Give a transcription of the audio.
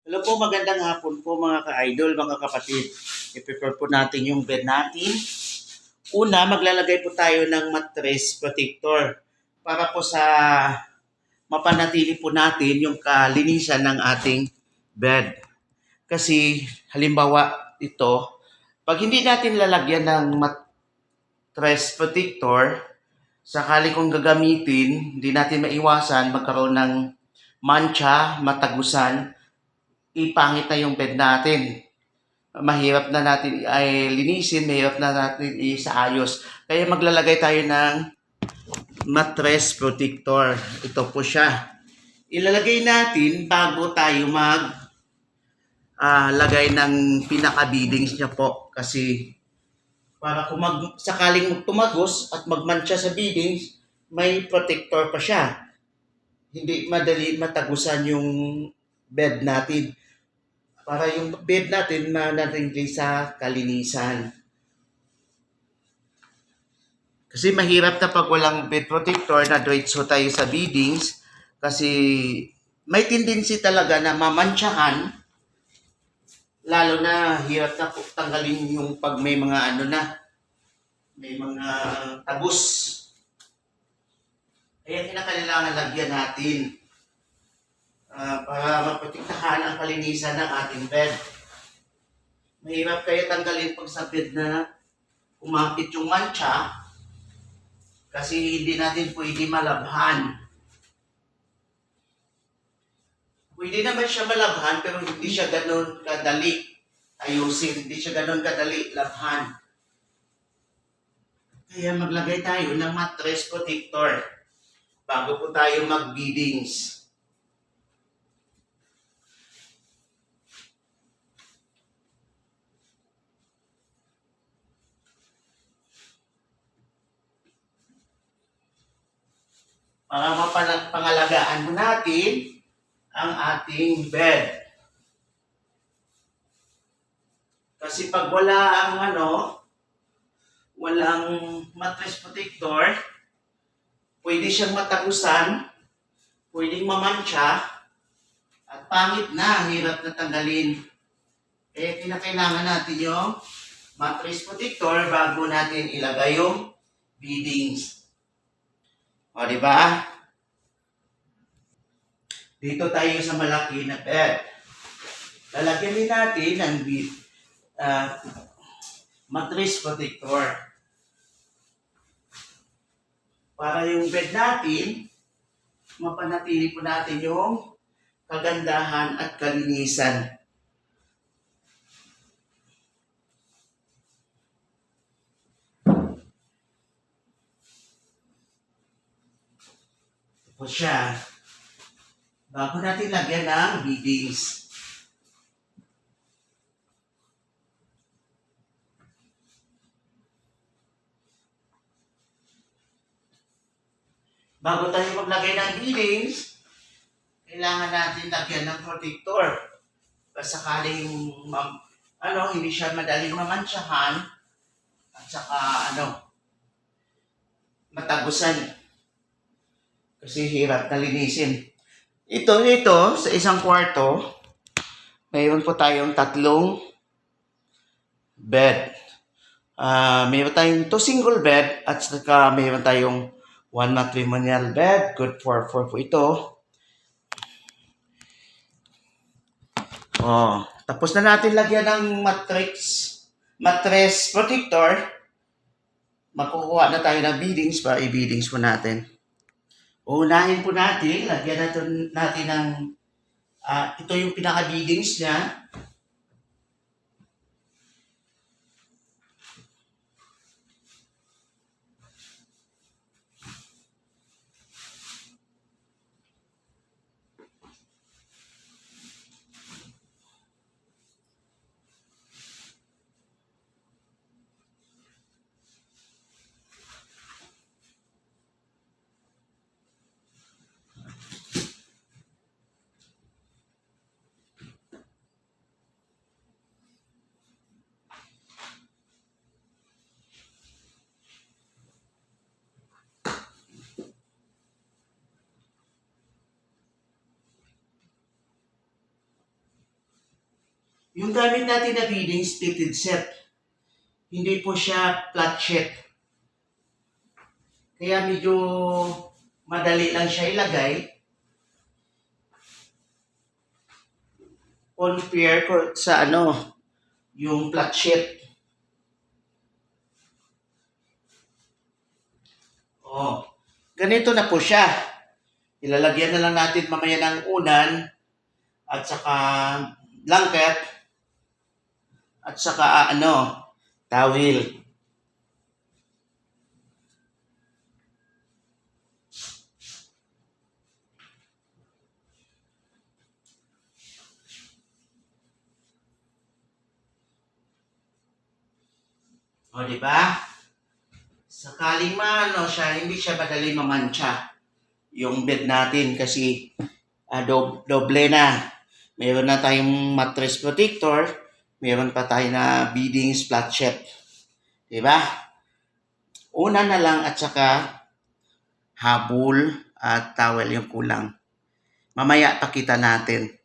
Hello po, magandang hapon po mga ka-idol, mga kapatid. I-prepare po natin yung bed natin. Una, maglalagay po tayo ng mattress protector para po sa mapanatili po natin yung kalinisan ng ating bed. Kasi halimbawa ito, pag hindi natin lalagyan ng mattress protector, sakali kong gagamitin, hindi natin maiwasan magkaroon ng mancha, matagusan, ipangit na yung bed natin. Mahirap na natin ay linisin, mahirap na natin isaayos. Kaya maglalagay tayo ng mattress protector. Ito po siya. Ilalagay natin bago tayo lagay ng pinaka-beadings niya po. Kasi para kung sakaling tumagos at magmantsa sa beadings, may protector pa siya. Hindi madali matagusan yung bed natin. Para yung bed natin manatili sa kalinisan. Kasi mahirap na pag walang bed protector na diretso tayo sa beadings kasi may tendency talaga na mamantsahan, lalo na hirap na tanggalin yung pag may mga may mga tagos. Kaya kinakailangan lagyan natin para maprotektahan ang kalinisan ng ating bed. Mahirap kaya tanggalin pag sa bed na umapit yung mancha kasi hindi natin pwede malabhan. Pwede naman siya malabhan pero hindi siya ganun kadali ayusin. Hindi siya ganun kadali labhan. Kaya maglagay tayo ng mattress protector bago po tayo mag-beadings. Para mapangalagaan natin ang ating bed. Kasi pag wala ang walang mattress protector, pwede siyang matagusan, pwedeng mamantsa, at pangit na, hirap na tanggalin. Kaya kinakailangan natin yung mattress protector bago natin ilagay yung beadings. O, di ba? Dito tayo sa malaki na bed. Lalagyan din natin ng mattress protector. Para yung bed natin, mapanatili po natin yung kagandahan at kalinisan. Ito siya. Bago natin lagyan ng beadings. Bago tayo maglagay ng beadings, kailangan natin lagyan ng protector. Kasi sakaling hindi siya madaling mamantsahan at saka matagusan. Kasi hirap na linisin. Ito, sa isang kwarto, mayroon po tayong 3 bed. Mayroon tayong 2 single bed at saka mayroon tayong 1 matrimonial bed. Good for 4 po ito. Tapos na natin lagyan ng mattress protector. Makukuha na tayo ng beadings para i-beadings po natin. Unahin po natin, lagyan natin ng ito yung pinaka-beadings niya. Yung gamit natin na beading splitted set, hindi po siya flat sheet. Kaya medyo madali lang siya ilagay. Compare ko sa yung flat sheet. Oh, ganito na po siya. Ilalagyan na lang natin mamaya ng unan at saka blanket at saka towel. O, di ba? Sakaling siya, hindi siya madali mamantsa yung bed natin kasi doble na. Meron na tayong mattress protector, meron pa tayo na beading flat sheet. Di ba? Una na lang at saka habol at towel yung kulang. Mamaya pakita natin.